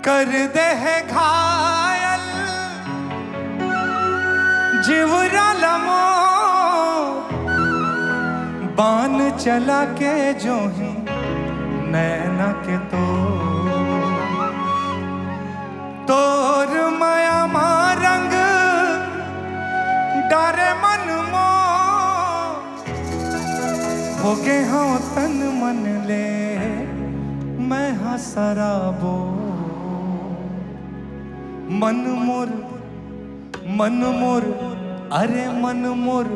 कर दे है घायल जिवरा लमो बान चला के जो ही नैना के तोर माया मारंग डारे मन मो हो गे हाँ तन मन ले मैं हाँ शराबो मन मोर अरे मन मोर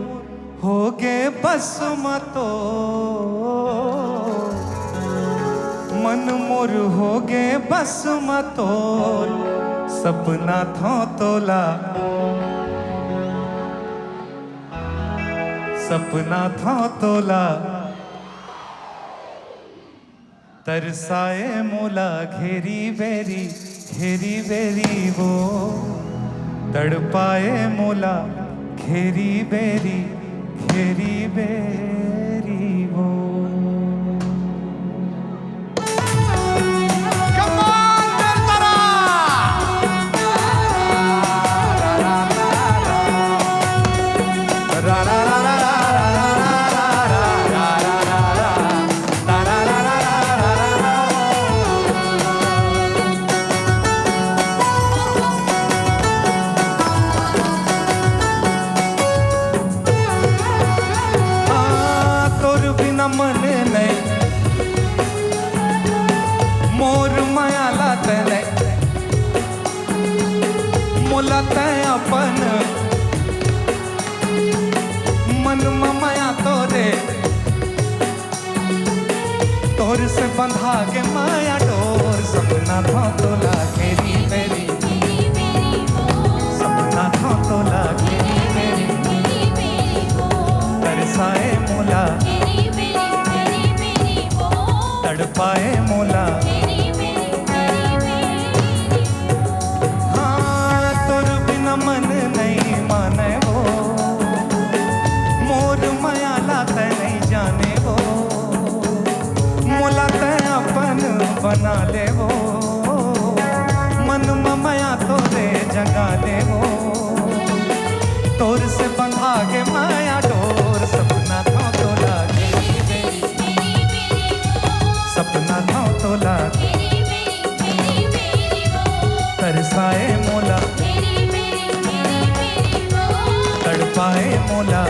हो गे बस मतो मन मोर हो गे बस मतो सपना थो तोला सपना थो तोला तरसाए मोला घेरी बेरी वो तड़पाए मोला घेरी बेरी वो मन नहीं मोर माया लाते नहीं मुलाते अपन मन माया तोरे तोर से बंधा के माया डोर सपना था तोला घेरी मेरी सपना था तोला घेरी मेरी तरसाए मोला तड़पाए मोला हाँ तोर बिना मन नहीं माने वो मोर माया लाते नहीं जाने वो मोला ते अपन बना ले वो मन माया तोरे जगा ले वो तोर से बंधा के माया डोर सपना था तोला सपना था तोला तरसाए मोला तड़पाए मोला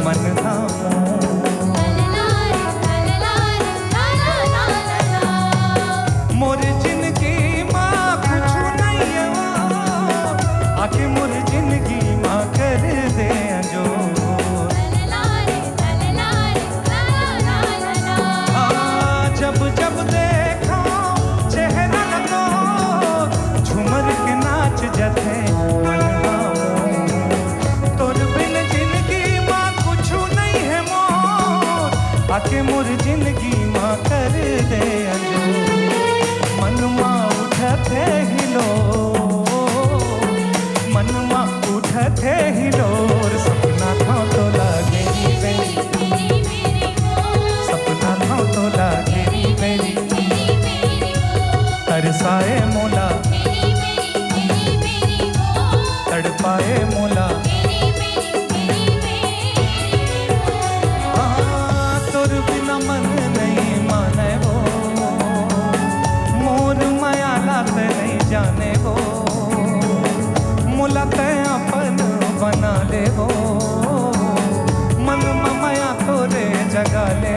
मन मोर जिंदगी माँ कुछ नहीं है आके मोर जिंदगी माँ कर दे जो जब जब देखो चेहरा लगो झूमर के नाच जथे मन आके मोर जिंदगी माँ कर दे अंजो मनमा उठते हिलो मनमा उठते हिलो सपना था तोला घेरी बेरी सपना था तोला घेरी बेरी तरसाए मोला तड़पाए मोला मन नहीं माने वो मोर माया लाते नहीं जाने वो मुलाते अपन बना ले वो मन माया तोरे जगा ले